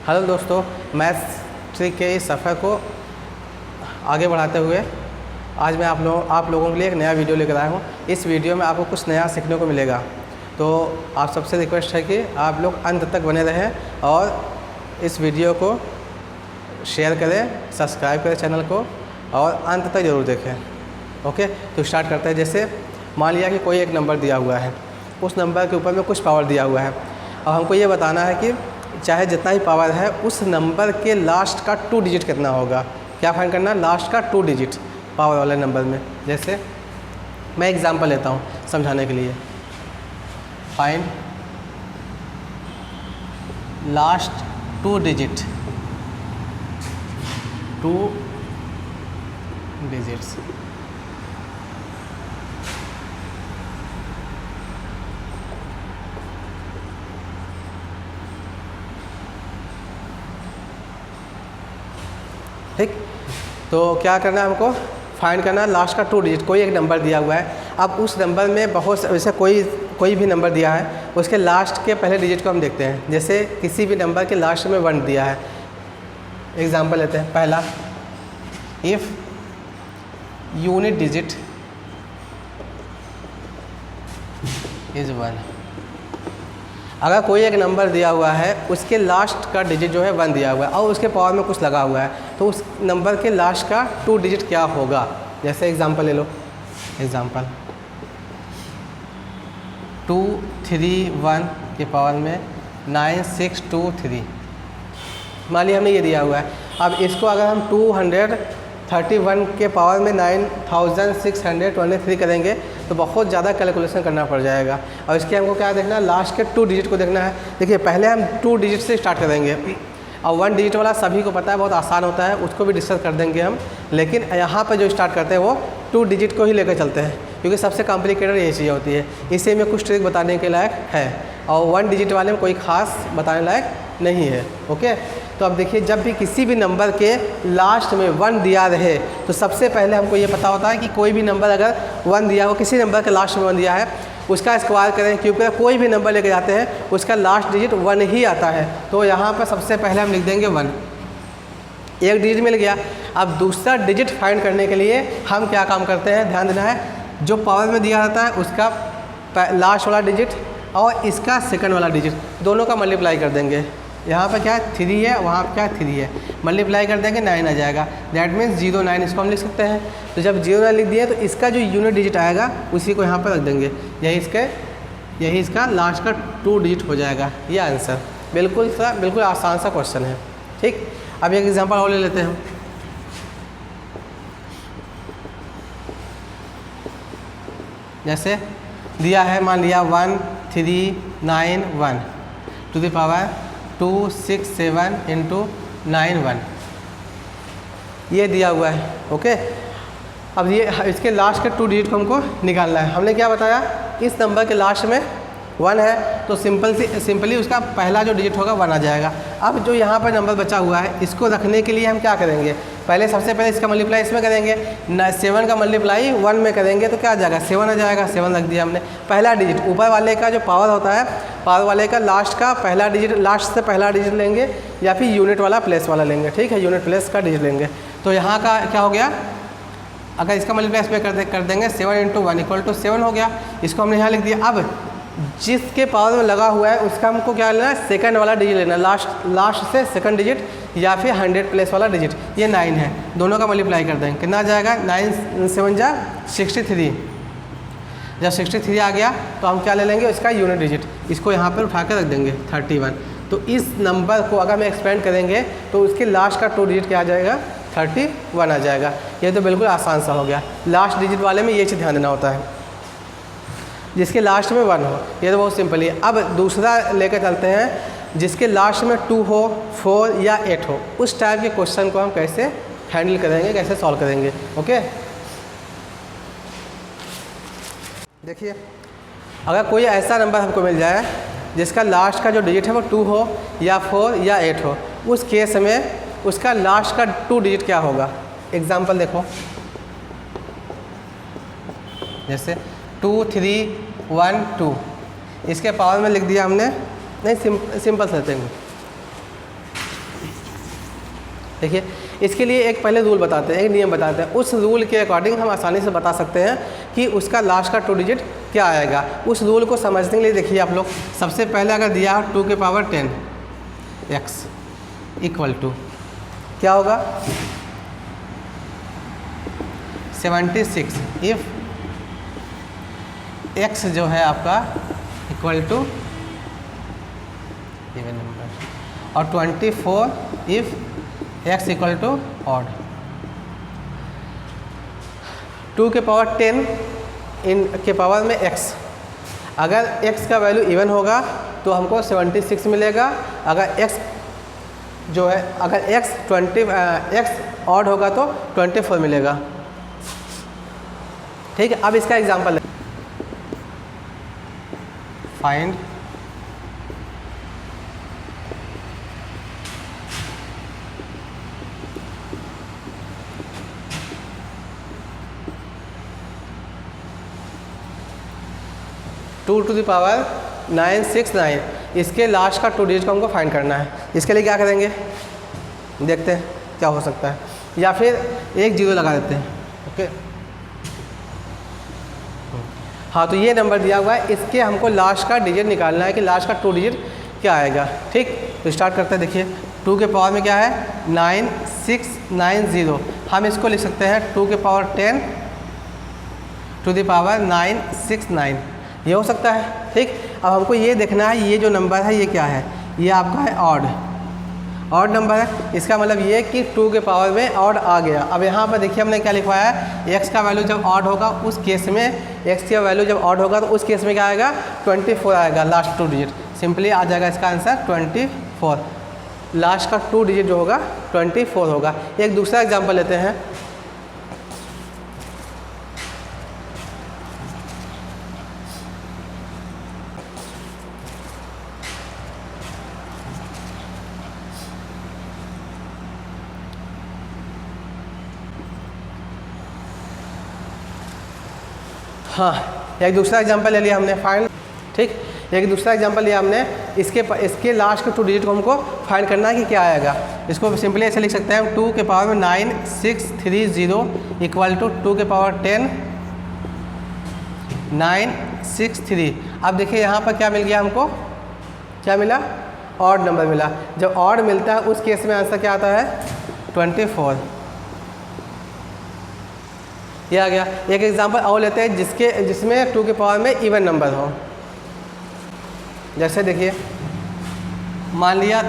Hello दोस्तों, maths trick के इस सफ़र को आगे बढ़ाते हुए आज मैं आप लोगों के लिए एक नया वीडियो लेकर आया हूँ। इस वीडियो में आपको कुछ नया सीखने को मिलेगा, तो आप सबसे रिक्वेस्ट है कि आप लोग अंत तक बने रहें और इस वीडियो को शेयर करें, सब्सक्राइब करें चैनल को और अंत तक ज़रूर देखें। ओके, तो स्टार्ट करते हैं। जैसे मान लिया कि कोई एक नंबर दिया हुआ है, उस नंबर के ऊपर में कुछ पावर दिया हुआ है और हमको ये बताना है कि चाहे जितना ही पावर है उस नंबर के लास्ट का 2 डिजिट कितना होगा। क्या फाइंड करना है? लास्ट का 2 डिजिट पावर वाले नंबर में। जैसे मैं एग्जांपल लेता हूँ समझाने के लिए। Find last 2 digit, 2 digits. ठीक, तो क्या करना है हमको? फाइंड करना है लास्ट का 2 डिजिट। कोई एक नंबर दिया हुआ है, अब उस नंबर में बहुत जैसे कोई भी नंबर दिया है, उसके लास्ट के पहले डिजिट को हम देखते हैं। जैसे किसी भी नंबर के लास्ट में 1 दिया है, एग्जांपल लेते हैं। पहला, इफ़ यूनिट डिजिट इज़ 1। अगर कोई एक नंबर दिया हुआ है, उसके लास्ट का डिजिट जो है 1 दिया हुआ है और उसके पावर में कुछ लगा हुआ है, तो उस नंबर के लास्ट का 2 डिजिट क्या होगा। जैसे एग्जांपल ले लो, एग्जांपल 231 के पावर में 9623। मान लिया हमने ये दिया हुआ है। अब इसको अगर हम 231 के पावर में 9623 करेंगे तो बहुत ज़्यादा कैलकुलेशन करना पड़ जाएगा और इसके हमको क्या देखना है? लास्ट के 2 डिजिट को देखना है। देखिए, पहले हम 2 डिजिट से स्टार्ट करेंगे और 1 डिजिट वाला सभी को पता है, बहुत आसान होता है, उसको भी डिस्कस कर देंगे हम। लेकिन यहाँ पर जो स्टार्ट करते हैं वो 2 डिजिट को ही लेकर चलते हैं, क्योंकि सबसे कॉम्प्लिकेटेड ये चीज़ होती है। इसे में कुछ ट्रिक बताने के लायक है और 1 डिजिट वाले में कोई ख़ास बताने लायक नहीं है। ओके, तो अब देखिए, जब भी किसी भी नंबर के लास्ट में 1 दिया रहे तो सबसे पहले हमको ये पता होता है कि कोई भी नंबर अगर 1 दिया हो, किसी नंबर के लास्ट में 1 दिया है, उसका स्क्वायर करें, क्योंकि कोई भी नंबर लेके जाते हैं उसका लास्ट डिजिट 1 ही आता है। तो यहाँ पर सबसे पहले हम लिख देंगे 1। एक डिजिट मिल गया। अब दूसरा डिजिट फाइंड करने के लिए हम क्या काम करते हैं, ध्यान देना है। जो पावर में दिया जाता है उसका लास्ट वाला डिजिट और इसका सेकंड वाला डिजिट, दोनों का मल्टीप्लाई कर देंगे। यहाँ पर क्या है? 3 है, वहाँ पर क्या है? 3 है। मल्टीप्लाई कर देंगे 9 आ जाएगा। दैट मीन्स 09, इसको हम लिख सकते हैं। तो जब 09 लिख दिए तो इसका जो यूनिट डिजिट आएगा उसी को यहाँ पर रख देंगे। यही इसका लास्ट का 2 डिजिट हो जाएगा। ये आंसर बिल्कुल आसान सा क्वेश्चन है। ठीक, अब एक एग्जांपल और ले लेते हैं हम। जैसे दिया है, मान लिया 1391 टू द पावर 267 × 91, ये दिया हुआ है। ओके, अब ये इसके लास्ट के 2 डिजिट को हमको निकालना है। हमने क्या बताया? इस नंबर के लास्ट में 1 है तो सिंपली उसका पहला जो डिजिट होगा 1 आ जाएगा। अब जो यहाँ पर नंबर बचा हुआ है, इसको रखने के लिए हम क्या करेंगे? सबसे पहले इसका मल्टीप्लाई इसमें करेंगे। 7 का मल्टीप्लाई 1 में करेंगे तो क्या आ जाएगा? 7 आ जाएगा। 7 रख दिया हमने। पहला डिजिट ऊपर वाले का जो पावर होता है, पावर वाले का लास्ट का पहला डिजिट, लास्ट से पहला डिजिट लेंगे या फिर यूनिट वाला प्लेस वाला लेंगे। ठीक है, यूनिट प्लेस का डिजिट लेंगे। तो यहाँ का क्या हो गया? अगर इसका मल्टीप्लाई इसमें कर देंगे 7 × 1 = 7 हो गया। इसको हमने यहाँ लिख दिया। अब जिसके पावर में लगा हुआ है उसका हमको क्या लेना है? सेकंड वाला डिजिट लेना है। लास्ट से सेकंड डिजिट या फिर 100 प्लेस वाला डिजिट। ये 9 है, दोनों का मल्टीप्लाई कर देंगे। कितना आ जाएगा? 9 7 जा 63। जब 63 आ गया तो हम क्या ले लेंगे? इसका यूनिट डिजिट, इसको यहाँ पर उठा कर रख देंगे 31। तो इस नंबर को अगर हम एक्सपेंड करेंगे तो उसके लास्ट का 2 डिजिट क्या आ जाएगा? 31 आ जाएगा। ये तो बिल्कुल आसान सा हो गया। लास्ट डिजिट वाले में ये चीज़ ध्यान देना होता है, जिसके लास्ट में 1 हो। ये तो बहुत सिंपल है। अब दूसरा लेकर चलते हैं, जिसके लास्ट में 2 हो, 4 या 8 हो। उस टाइप के क्वेश्चन को हम कैसे हैंडल करेंगे, कैसे सॉल्व करेंगे। ओके, देखिए, अगर कोई ऐसा नंबर हमको मिल जाए जिसका लास्ट का जो डिजिट है वो 2 हो या 4 या 8 हो, उस केस में उसका लास्ट का 2 डिजिट क्या होगा। एग्जांपल देखो, जैसे 2 3 1 2, इसके पावर में लिख दिया हमने, नहीं सिंपल से लेते हैं देखिए इसके लिए एक पहले रूल बताते हैं, एक नियम बताते हैं। उस रूल के अकॉर्डिंग हम आसानी से बता सकते हैं कि उसका लास्ट का 2 डिजिट क्या आएगा। उस रूल को समझने के लिए देखिए आप लोग, सबसे पहले अगर दिया हो 2 के पावर 10 x इक्वल टू क्या होगा 76 इफ़ x जो है आपका इक्वल टू इवन नंबर और 24 if x equal to odd. 2 के पावर 10 इन के पावर में x, अगर x का वैल्यू इवन होगा तो हमको 76 मिलेगा, अगर x जो है अगर x ऑड होगा तो 24 मिलेगा। ठीक है, अब इसका example find two to the power 969, इसके लास्ट का 2 डिजिट को हमको फाइंड करना है। इसके लिए क्या करेंगे देखते हैं क्या हो सकता है, या फिर एक 0 लगा देते हैं। ओके, हाँ तो ये नंबर दिया हुआ है, इसके हमको लास्ट का डिजिट निकालना है कि लास्ट का 2 डिजिट क्या आएगा। ठीक, तो स्टार्ट करते हैं। देखिए 2 के पावर में क्या है 9690, हम इसको लिख सकते हैं 2 के पावर 10 टू द पावर 969, ये हो सकता है। ठीक, अब हमको ये देखना है ये जो नंबर है ये क्या है, ये आपका है ऑड नंबर है। इसका मतलब ये कि 2 के पावर में ऑड आ गया। अब यहाँ पर देखिए हमने क्या लिखवाया है, x का वैल्यू जब ऑड होगा उस केस में, x का वैल्यू जब ऑड होगा तो उस केस में क्या आएगा 24 आएगा लास्ट 2 डिजिट, सिंपली आ जाएगा इसका आंसर 24। लास्ट का 2 डिजिट जो होगा 24 होगा। एक दूसरा एग्जाम्पल लेते हैं। हाँ, एक दूसरा एग्जांपल ले लिया हमने फाइंड। ठीक, एक दूसरा एग्जांपल लिया हमने, इसके लास्ट के 2 डिजिट को हमको फाइंड करना है कि क्या आएगा। इसको सिंपली ऐसे लिख सकते हैं हम 2 के पावर में 9630 इक्वल टू 2 के पावर 10 963। अब देखिए यहाँ पर क्या मिल गया हमको, क्या मिला ऑड नंबर मिला। जब ऑड मिलता है उस केस में आंसर क्या आता है 24, ये आ गया। एक एग्जांपल और लेते हैं जिसमें 2 के पावर में इवन नंबर हो। जैसे देखिए मान लिया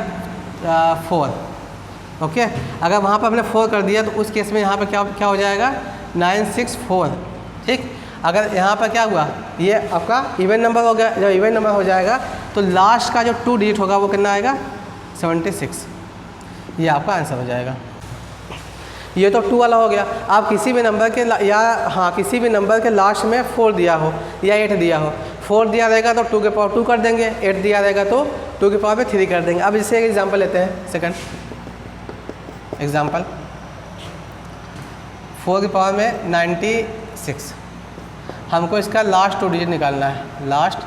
4, ओके, अगर वहाँ पर हमने 4 कर दिया तो उस केस में यहाँ पर क्या हो जाएगा 964। ठीक, अगर यहाँ पर क्या हुआ ये आपका इवन नंबर हो गया। जब इवन नंबर हो जाएगा तो लास्ट का जो 2 डिजिट होगा वो कितना आएगा 76, ये आपका आंसर हो जाएगा। ये तो 2 वाला हो गया। आप किसी भी नंबर के किसी भी नंबर के लास्ट में 4 दिया हो या 8 दिया हो, 4 दिया रहेगा तो 2 के पावर 2 कर देंगे, 8 दिया रहेगा तो 2 के पावर में 3 कर देंगे। अब इससे एक एग्जांपल लेते हैं। सेकंड एग्जांपल 4 के पावर में 96, हमको इसका लास्ट 2 डिजिट निकालना है, लास्ट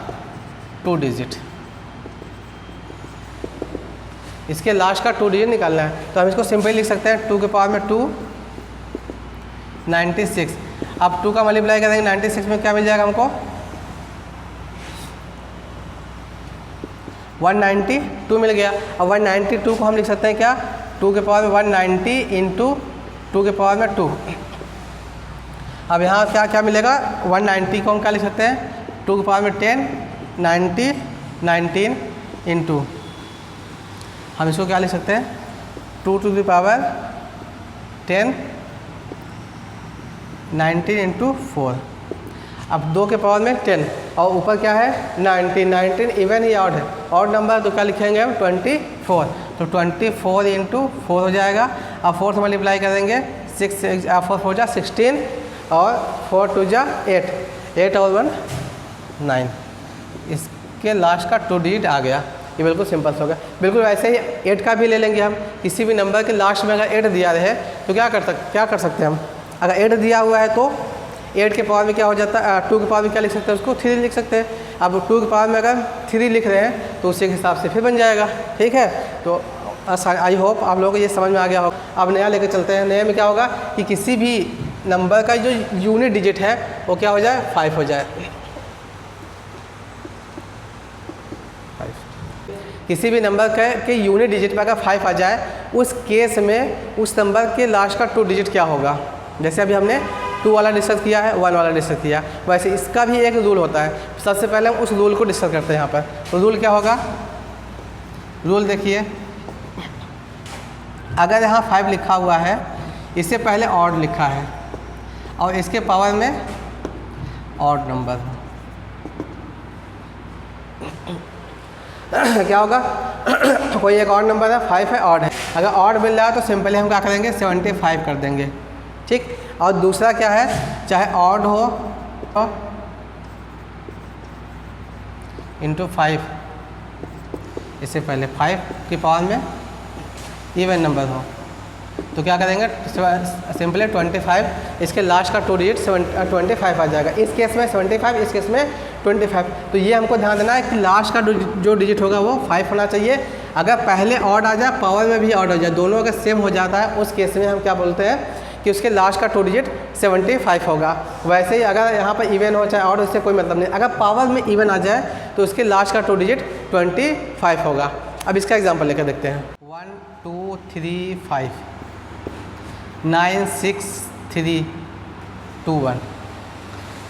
2 डिजिट, इसके लास्ट का 2 डिजिट निकालना है। तो हम इसको सिंपली लिख सकते हैं 2 के पावर में 2 96। अब 2 का मल्टीप्लाई करेंगे 96 में क्या मिल जाएगा हमको 192 मिल गया। अब 192 को हम लिख सकते हैं क्या 2 के पावर में 190 इंटू 2 के पावर में 2। अब यहाँ क्या क्या मिलेगा 190 को हम क्या लिख सकते हैं 2 के पावर में 10 90 19 इंटू, हम इसको क्या लिख सकते हैं 2 टू द पावर 10 19 इंटू 4। अब 2 के पावर में 10 और ऊपर क्या है 19 इवन ही ऑड है, ऑड नंबर तो क्या लिखेंगे हम 24। तो 24 इंटू 4 हो जाएगा। अब 4 से मल्टीप्लाई करेंगे 4 4 जा 16 और 4 2 जा 8 और 1 9, इसके लास्ट का 2 डिजिट आ गया। ये बिल्कुल सिंपल हो गया। बिल्कुल वैसे ही 8 का भी ले लेंगे हम। किसी भी नंबर के लास्ट में अगर 8 दिया रहे तो क्या कर सकते हैं हम, अगर 8 दिया हुआ है तो 8 के पावर में क्या हो जाता है 2 के पावर में क्या लिख सकते हैं उसको 3 लिख सकते हैं। अब 2 के पावर में अगर 3 लिख रहे हैं तो उसी के हिसाब से फिर बन जाएगा। ठीक है, तो आई होप आप लोगों को ये समझ में आ गया होगा। अब नया लेकर चलते हैं। नए में क्या होगा कि किसी भी नंबर का जो यूनिट डिजिट है वो क्या हो जाए, 5 हो जाए। किसी भी नंबर के यूनिट डिजिट पर अगर 5 आ जाए, उस केस में उस नंबर के लास्ट का 2 डिजिट क्या होगा। जैसे अभी हमने 2 वाला डिस्कस किया है, 1 वाला डिस्कस किया, वैसे इसका भी एक रूल होता है। सबसे पहले हम उस रूल को डिस्कस करते हैं यहाँ पर। तो रूल क्या होगा, रूल देखिए, अगर यहाँ 5 लिखा हुआ है, इससे पहले ऑड लिखा है और इसके पावर में ऑड नंबर क्या होगा कोई एक ऑड नंबर है, 5 है, ऑड है। अगर ऑड मिल रहा है तो सिंपली हम क्या करेंगे, 75 कर देंगे, ठीक। और दूसरा क्या है, चाहे ऑड हो इंटू 5, इससे पहले 5 की पावर में इवन नंबर हो तो क्या करेंगे, सिंपली 25, इसके लास्ट का 2 डिजिट 25 आ जाएगा। इस केस में 75, इस केस में 25। तो ये हमको ध्यान देना है कि लास्ट का जो डिजिट होगा वो 5 होना चाहिए। अगर पहले ऑड आ जाए, पावर में भी ऑड हो जाए, दोनों अगर सेम हो जाता है, उस केस में हम क्या बोलते हैं कि उसके लास्ट का 2 डिजिट 75 होगा। वैसे ही अगर यहाँ पर इवन हो चाहे ऑड, उससे कोई मतलब नहीं। अगर पावर में इवन आ जाए तो उसके लास्ट का 2 डिजिट 25 होगा। अब इसका एग्जाम्पल लेकर देखते हैं। 1 2 3 5 9 6 3 2 1,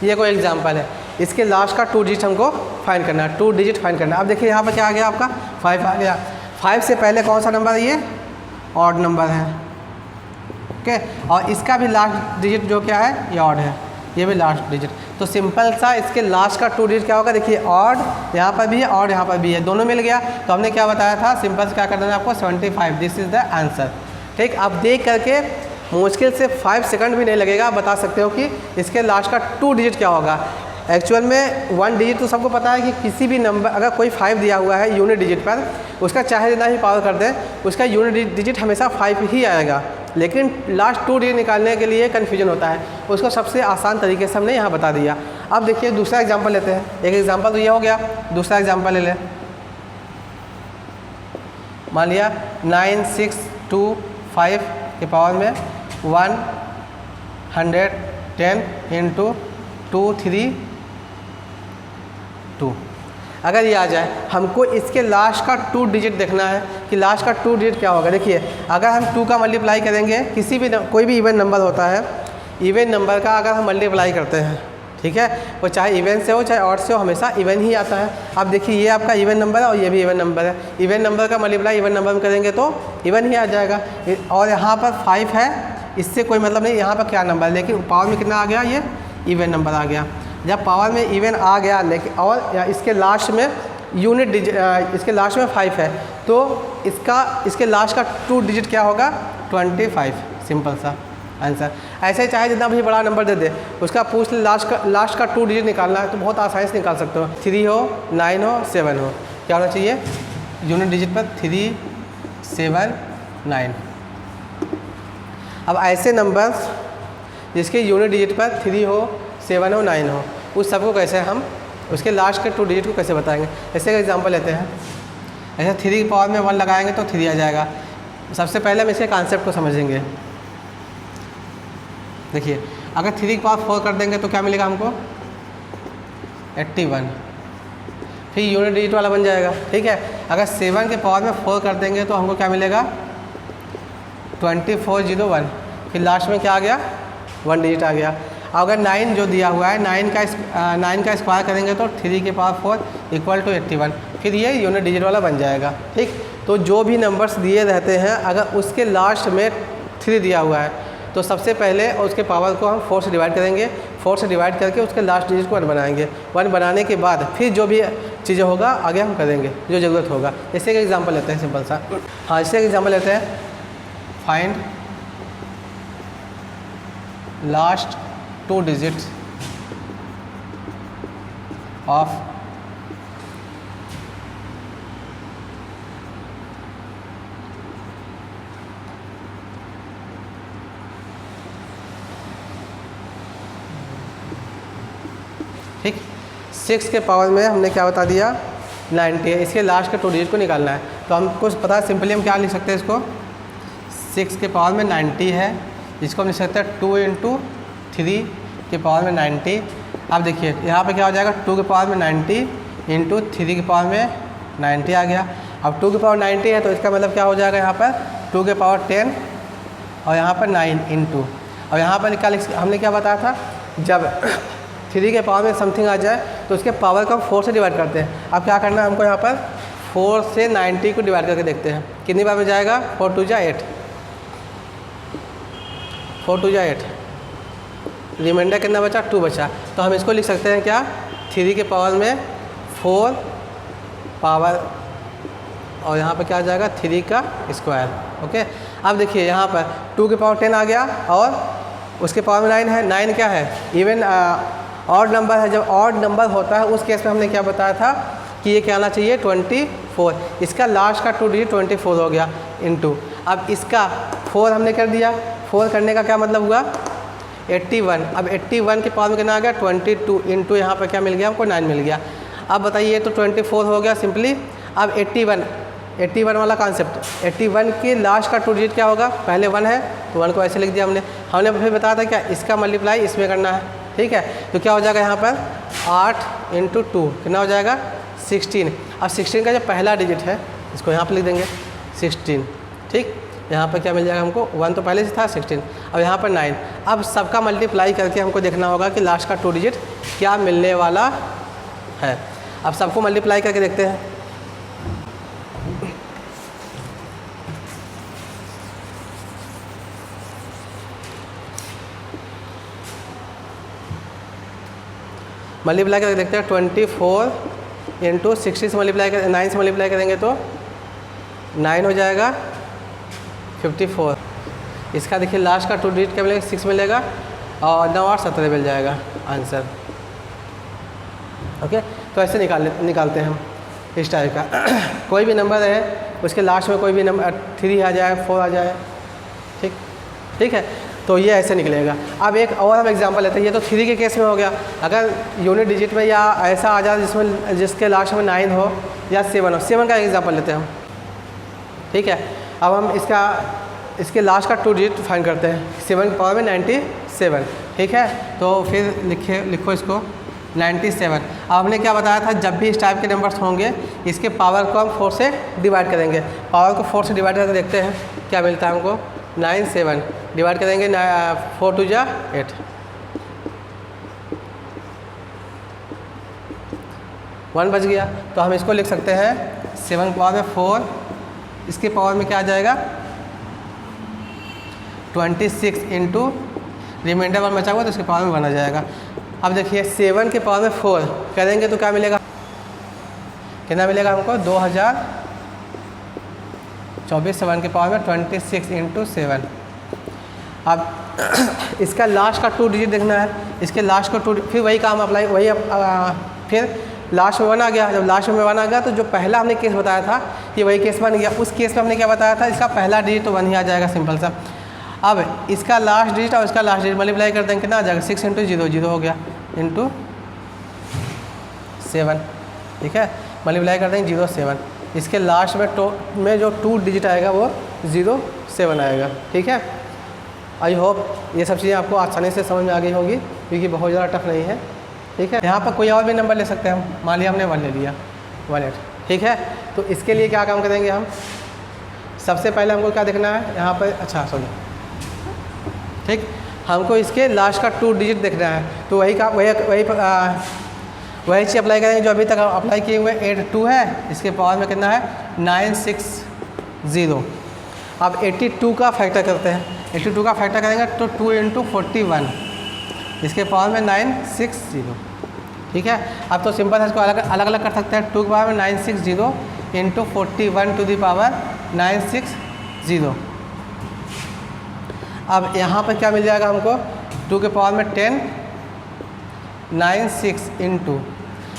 ये कोई एग्जाम्पल है। इसके लास्ट का 2 डिजिट हमको फाइंड करना है, 2 डिजिट फाइंड करना है। अब देखिए यहाँ पर क्या आ गया, आपका 5 आ गया। 5 से पहले कौन सा नंबर है, ये ऑड नंबर है, ओके। और इसका भी लास्ट डिजिट जो क्या है, ये ऑड है, ये भी लास्ट डिजिट। तो सिंपल सा इसके लास्ट का 2 डिजिट क्या होगा, देखिए ऑड यहाँ पर भी है, ऑड यहाँ पर भी है, दोनों मिल गया। तो हमने क्या बताया था, सिंपल से क्या करना है आपको, 75, दिस इज़ द आंसर, ठीक। आप देख करके मुश्किल से 5 सेकंड भी नहीं लगेगा, आप बता सकते हो कि इसके लास्ट का 2 डिजिट क्या होगा। एक्चुअल में 1 डिजिट तो सबको पता है कि किसी भी नंबर, अगर कोई 5 दिया हुआ है यूनिट डिजिट पर, उसका चाहे जितना ही पावर कर दें, उसका यूनिट डिजिट हमेशा 5 ही आएगा। लेकिन लास्ट 2 डिजिट निकालने के लिए कन्फ्यूजन होता है, उसको सबसे आसान तरीके से हमने यहाँ बता दिया। अब देखिए दूसरा एग्जाम्पल लेते हैं। एक एग्जाम्पल तो ये हो गया, दूसरा एग्जाम्पल ले लें। मान लिया 9 6 2 5 के पावर में 110 इंटू 2 3 2। अगर ये आ जाए, हमको इसके लास्ट का 2 डिजिट देखना है कि लास्ट का 2 डिजिट क्या होगा। देखिए अगर हम 2 का मल्टीप्लाई करेंगे, किसी भी कोई भी इवन नंबर होता है, इवन नंबर का अगर हम मल्टीप्लाई करते हैं, ठीक है, वो चाहे इवन से हो चाहे ऑड से हो, हमेशा इवन ही आता है। अब देखिए ये आपका इवन नंबर है और ये भी इवन नंबर है। इवन नंबर का मल्टीप्लाई इवन नंबर में करेंगे तो इवन ही आ जाएगा। और यहाँ पर 5 है, इससे कोई मतलब नहीं यहाँ पर क्या नंबर है, लेकिन पावर में कितना आ गया, ये इवन नंबर आ गया। जब पावर में इवन आ गया, लेकिन और इसके लास्ट में यूनिट डिजिट, इसके लास्ट में 5 है, तो इसके लास्ट का 2 डिजिट क्या होगा, 25, सिंपल सा आंसर। ऐसे ही चाहे जितना भी बड़ा नंबर दे दे, उसका पूछ ले लास्ट का 2 डिजिट निकालना है तो बहुत आसानी से निकाल सकते हो। 3 हो 9 हो 7 हो, क्या होना चाहिए यूनिट डिजिट पर, 3 7 9। अब ऐसे नंबर्स जिसके यूनिट डिजिट पर 3 हो 7 हो 9 हो, उस सबको कैसे हम उसके लास्ट के 2 डिजिट को कैसे बताएंगे। ऐसे का एग्जांपल लेते हैं। ऐसे 3 की पावर में 1 लगाएंगे तो 3 आ जाएगा। सबसे पहले हम इसके कॉन्सेप्ट को समझेंगे। देखिए अगर 3 की पावर 4 कर देंगे तो क्या मिलेगा हमको, 81, फिर यूनिट डिजिट वाला बन जाएगा, ठीक है। अगर 7 के पावर में 4 कर देंगे तो हमको क्या मिलेगा, 2401, फिर लास्ट में क्या आ गया, 1 डिजिट आ गया। अगर 9 जो दिया हुआ है, 9 का स्क्वायर करेंगे तो 3 के पावर 4 इक्वल टू 81, फिर ये यूनिट डिजिट वाला बन जाएगा, ठीक। तो जो भी नंबर्स दिए रहते हैं, अगर उसके लास्ट में 3 दिया हुआ है तो सबसे पहले उसके पावर को हम 4 से डिवाइड करेंगे, 4 से डिवाइड करके उसके लास्ट डिजिट को 1 बनाएंगे। 1 बनाने के बाद फिर जो भी चीज़ें होगा आगे हम करेंगे जो ज़रूरत होगा। इससे एक एग्जाम्पल लेते हैं सिंपल सा। हाँ, इससे एक एग्जाम्पल लेते हैं। फाइंड लास्ट 2 डिजिट्स ऑफ ठीक 6 के पावर में हमने क्या बता दिया, 90 है, इसके लास्ट के 2 डिजिट को निकालना है। तो हमको पता है सिंपली हम क्या लिख सकते हैं इसको, 6 के पावर में 90 है, इसको हम लिख सकते हैं 2 × 3 के पावर में 90। अब देखिए यहाँ पे क्या हो जाएगा, 2 के पावर में 90 × 3 के पावर में 90 आ गया। अब 2 के पावर 90 है तो इसका मतलब क्या हो जाएगा, यहाँ पर 2 के पावर 10 और यहाँ पर 9 × और यहाँ पर क्या हमने क्या बताया था, जब 3 के पावर में समथिंग आ जाए तो उसके पावर को हम 4 से डिवाइड करते हैं। अब क्या करना है हमको, यहाँ पर 4 से 90 को डिवाइड करके देखते हैं कितनी बार में जाएगा, 4 × 2 = 8, 4 × 2 = 8, रिमाइंडर कितना बचा, 2 बचा। तो हम इसको लिख सकते हैं क्या, 3 के पावर में 4 पावर और यहाँ पर क्या आ जाएगा 3 का स्क्वायर। ओके, अब देखिए यहाँ पर 2 के पावर 10 आ गया और उसके पावर में 9 है। 9 क्या है, इवन ऑड नंबर है। जब ऑड नंबर होता है उस केस में हमने क्या बताया था कि ये क्या आना चाहिए 24। इसका लास्ट का 2 डिजिट 24 हो गया इंटू, अब इसका 4 हमने कर दिया। 4 करने का क्या मतलब हुआ 81। अब 81 के पावर में कितना आ गया 22 इंटू यहाँ पर क्या मिल गया हमको 9 मिल गया। अब बताइए तो 24 हो गया सिंपली। अब 81 वाला कॉन्सेप्ट, 81 के लास्ट का 2 डिजिट क्या होगा, पहले 1 है तो 1 को ऐसे लिख दिया हमने फिर बताया था क्या इसका मल्टीप्लाई इसमें करना है। ठीक है, तो क्या हो जाएगा यहाँ पर 8 × 2 कितना हो जाएगा 16। अब 16 का जो पहला डिजिट है इसको यहाँ पर लिख देंगे 16। ठीक, यहाँ पर क्या मिल जाएगा हमको, 1 तो पहले से था 16, अब यहाँ पर 9। अब सबका मल्टीप्लाई करके हमको देखना होगा कि लास्ट का 2 डिजिट क्या मिलने वाला है। अब सबको मल्टीप्लाई करके देखते हैं। मल्टीप्लाई करके देखते हैं 24 × 60 से मल्टीप्लाई कर 9 से मल्टीप्लाई करेंगे तो 9 हो जाएगा 54। इसका देखिए लास्ट का 2 डिजिट क्या मिलेगा 6 मिलेगा और 9 और 17 मिल जाएगा आंसर। ओके, तो ऐसे निकालते हैं हम इस टाइप का कोई भी नंबर है उसके लास्ट में कोई भी नंबर 3 आ जाए 4 आ जाए। ठीक है, तो ये ऐसे निकलेगा। अब एक और हम एग्जांपल लेते हैं, ये तो 3 के केस में हो गया। अगर यूनिट डिजिट में या ऐसा आ जाए जिसके लास्ट में 9 हो या 7 हो, 7 का एग्जांपल लेते हैं हम। ठीक है, अब हम इसके लास्ट का 2 डिजिट फाइंड करते हैं। 7 की पावर में 97। ठीक है, तो फिर लिखो इसको 97। अब हमने क्या बताया था, जब भी इस टाइप के नंबर्स होंगे इसके पावर को हम 4 से डिवाइड करेंगे। पावर को 4 से डिवाइड करके देखते हैं क्या मिलता है हमको, 97 डिवाइड करेंगे 4 × 2 = 8, 1 बच गया। तो हम इसको लिख सकते हैं 7 की पावर में 4, इसके पावर में क्या आ जाएगा 26 इंटू रिमाइंडर 1 बचा हुआ तो इसके पावर में 1 आ जाएगा। अब देखिए 7 के पावर में 4 करेंगे तो क्या मिलेगा, कितना मिलेगा हमको 2024। 7 के पावर में 26 इंटू 7। अब इसका लास्ट का 2 डिजिट देखना है, इसके लास्ट का 2, फिर वही काम अप्लाई फिर लास्ट में 1 आ गया। जब लास्ट में 1 आ गया तो जो पहला हमने केस बताया था ये वही केस बन गया। उस केस में हमने क्या बताया था, इसका पहला डिजिट तो 1 ही आ जाएगा सिंपल सा। अब इसका लास्ट डिजिट और इसका लास्ट डिजिट मल्टीप्लाई कर देंगे कितना आ जाएगा 6 × 0 0 हो गया इंटू 7। ठीक है, मल्टीप्लाई कर देंगे 0 7। इसके लास्ट में जो 2 डिजिट आएगा वो 0 7 आएगा। ठीक है, आई होप ये सब चीज़ें आपको आसानी से समझ में आ गई होगी क्योंकि बहुत ज़्यादा टफ नहीं है। ठीक है, यहाँ पर कोई और भी नंबर ले सकते हैं हम, मान लिया हमने 1 ले लिया 18। ठीक है, तो इसके लिए क्या काम करेंगे हम, सबसे पहले हमको क्या देखना है यहाँ पर, अच्छा सॉरी, ठीक, हमको इसके लास्ट का 2 डिजिट देखना है। तो वही चीज़ अप्लाई करेंगे जो अभी तक अप्लाई किए हुए 82 है, इसके पावर में कितना है 960। अब 82 का फैक्टर करते हैं, 82 का फैक्टर करेंगे तो 2 × 41, इसके पावर में 960। ठीक है, अब तो सिंपल है, इसको अलग अलग कर सकते हैं। 2 की पावर में 960 इंटू 41 टू दी पावर 960। अब यहाँ पर क्या मिल जाएगा हमको, 2 के पावर में 10 96 इंटू,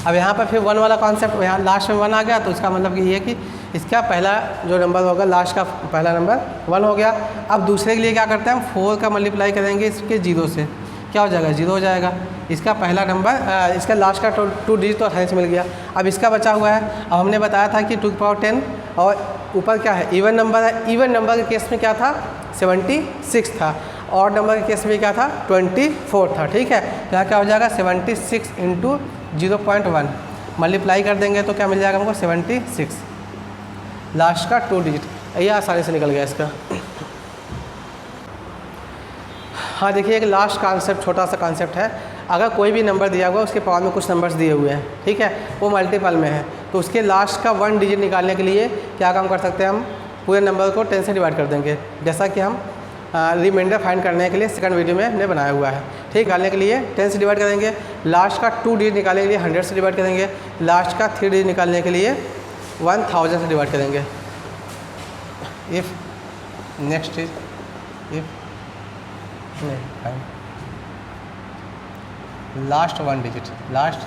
अब यहाँ पर फिर 1 वाला कॉन्सेप्ट, यहाँ लास्ट में 1 आ गया तो इसका मतलब कि ये है कि इसका पहला जो नंबर होगा लास्ट का पहला नंबर 1 हो गया। अब दूसरे के लिए क्या करते हैं हम, 4 का मल्टीप्लाई करेंगे इसके 0 से, क्या हो जाएगा 0 हो जाएगा। इसका पहला नंबर इसका लास्ट का 2 डिजिट तो 28 मिल गया। अब इसका बचा हुआ है, अब हमने बताया था कि 2^10 और ऊपर क्या है इवन नंबर है। इवन नंबर के केस में क्या था 76 था, ऑड नंबर के केस में क्या था 24 था। ठीक है, तो यहाँ क्या हो जाएगा 76 इंटू 0.1 मल्टीप्लाई कर देंगे तो क्या मिल जाएगा हमको 76, लास्ट का 2 डिजिट। ये आसानी से निकल गया इसका। हाँ देखिए, एक लास्ट कॉन्सेप्ट, छोटा सा कॉन्सेप्ट है। अगर कोई भी नंबर दिया हुआ है उसके पावर में कुछ नंबर्स दिए हुए हैं, ठीक है, वो मल्टीपल में है, तो उसके लास्ट का 1 डिजिट निकालने के लिए क्या काम कर सकते हैं हम, पूरे नंबर को 10 से डिवाइड कर देंगे, जैसा कि हम रिमाइंडर फाइंड करने के लिए सेकंड वीडियो में हमने बनाया हुआ है। ठीक, निकालने के लिए 10 से डिवाइड करेंगे, लास्ट का 2 डिजिट निकालने के लिए 100 से डिवाइड करेंगे, लास्ट का 3 डिजिट निकालने के लिए 1000 से डिवाइड करेंगे। If next is if last 1 digit, last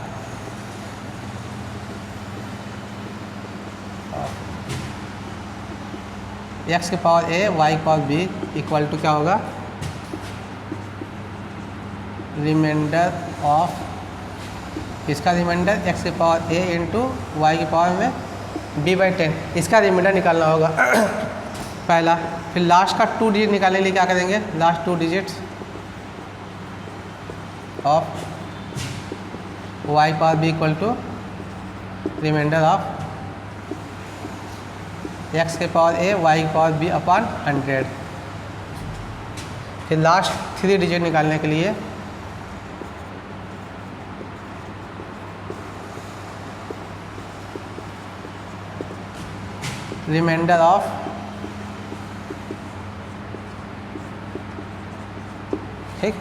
x की पावर a y की पावर b इक्वल टू क्या होगा, रिमाइंडर ऑफ, इसका रिमाइंडर x की पावर a इंटू वाई की पावर में b/10, इसका रिमाइंडर निकालना होगा पहला। फिर लास्ट का 2 डिजिट निकालने के लिए क्या करेंगे, last 2 digits of y power b equal to remainder of x के पावर a y की पावर b अपॉन 100। फिर लास्ट 3 डिजिट निकालने के लिए रिमाइंडर ऑफ ठीक।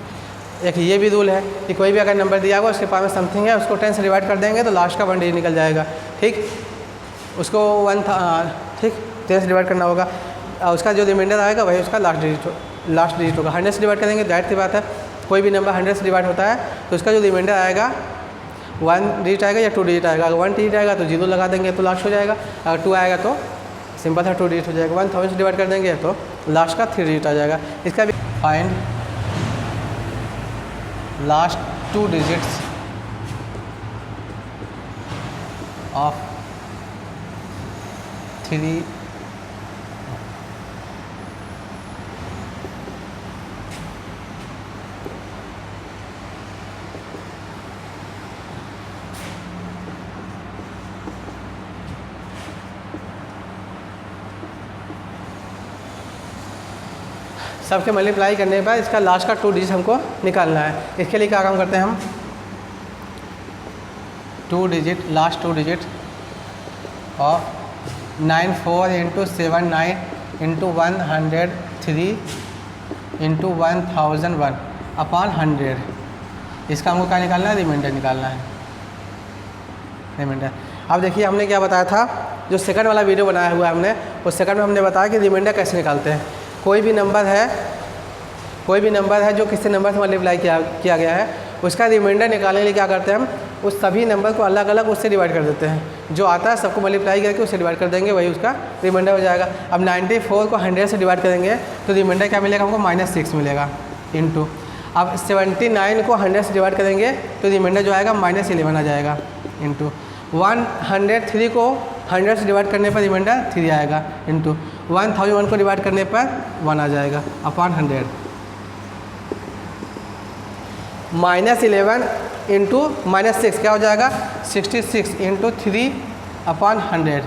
एक ये भी रूल है कि कोई भी अगर नंबर दिया हुआ उसके पास में समथिंग है, उसको 10 से डिवाइड कर देंगे तो लास्ट का 1 डिजिट निकल जाएगा। ठीक, उसको 1 था, ठीक, 10 से डिवाइड करना होगा, उसका जो रिमाइंडर आएगा वही उसका लास्ट डिजिट होगा। 100 से डिवाइड करेंगे, जाहिर सी बात है कोई भी नंबर 100 से डिवाइड होता है तो उसका जो रिमाइंडर आएगा 1 डिजिट आएगा या 2 डिजिट आएगा। अगर 1 डिजिट आएगा तो 0 लगा देंगे तो लास्ट हो जाएगा, अगर 2 आएगा तो सिंपल है 2 डिजिट हो जाएगा। 1000 से डिवाइड कर देंगे तो लास्ट का 3 डिजिट आ जाएगा। इसका भी फाइंड लास्ट 2 डिजिट्स ऑफ 3 सबके मल्टीप्लाई करने पर इसका लास्ट का 2 डिजिट हमको निकालना है। इसके लिए क्या काम करते हैं हम, 2 digit, last 2 digit of 94 into 79 into 103 into 1001 upon 100। इसका हमको क्या निकालना है, रिमाइंडर निकालना है, रिमाइंडर। अब देखिए हमने क्या बताया था, जो सेकंड वाला वीडियो बनाया हुआ है हमने, उस सेकंड में हमने बताया कि रिमाइंडर कैसे निकालते हैं। कोई भी नंबर है जो किसी नंबर से मल्टीप्लाई किया गया है, उसका रिमाइंडर निकालने के लिए क्या करते हैं हम, उस सभी नंबर को अलग अलग उससे डिवाइड कर देते हैं। जो आता है सबको मल्टीप्लाई करके उससे डिवाइड कर देंगे, वही उसका रिमाइंडर हो जाएगा। अब 94 को 100 से डिवाइड करेंगे तो रिमाइंडर क्या मिलेगा हमको, -6 मिलेगा इंटू। अब 79 को 100 से डिवाइड करेंगे तो रिमाइंडर जो आएगा -11 आ जाएगा इंटू। 103 को 100 से डिवाइड करने पर रिमाइंडर 3 आएगा इंटू। 1001 को डिवाइड करने पर 1 आ जाएगा अपॉन 100। -11 इंटू -6 क्या हो जाएगा, 66 इंटू 3 अपॉन 100।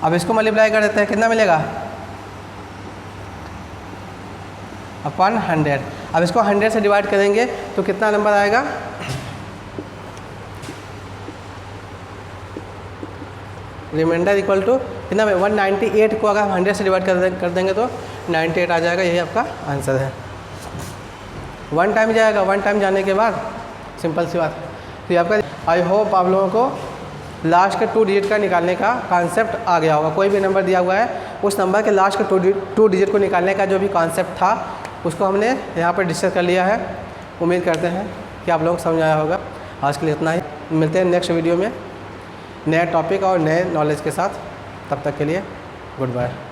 अब इसको मल्टीप्लाई कर देते हैं, कितना मिलेगा, अपॉन 100। अब इसको 100 से डिवाइड करेंगे तो कितना नंबर आएगा, रिमाइंडर इक्वल टू कितना, 198 को अगर हम 100 से डिवाइड कर देंगे तो 98 आ जाएगा। यही आपका आंसर है। 1 टाइम जाएगा, 1 टाइम जाने के बाद सिंपल सी बात। तो आपका आई होप आप लोगों को लास्ट के 2 डिजिट का निकालने का कॉन्सेप्ट आ गया होगा। कोई भी नंबर दिया हुआ है, उस नंबर के लास्ट के 2 डिजिट को निकालने का जो भी कॉन्सेप्ट था उसको हमने यहाँ पर डिस्कस कर लिया है। उम्मीद करते हैं कि आप लोगों को समझ आया होगा। आज के लिए इतना ही, मिलते हैं नेक्स्ट वीडियो में नए टॉपिक और नए नॉलेज के साथ। तब तक के लिए गुड बाय।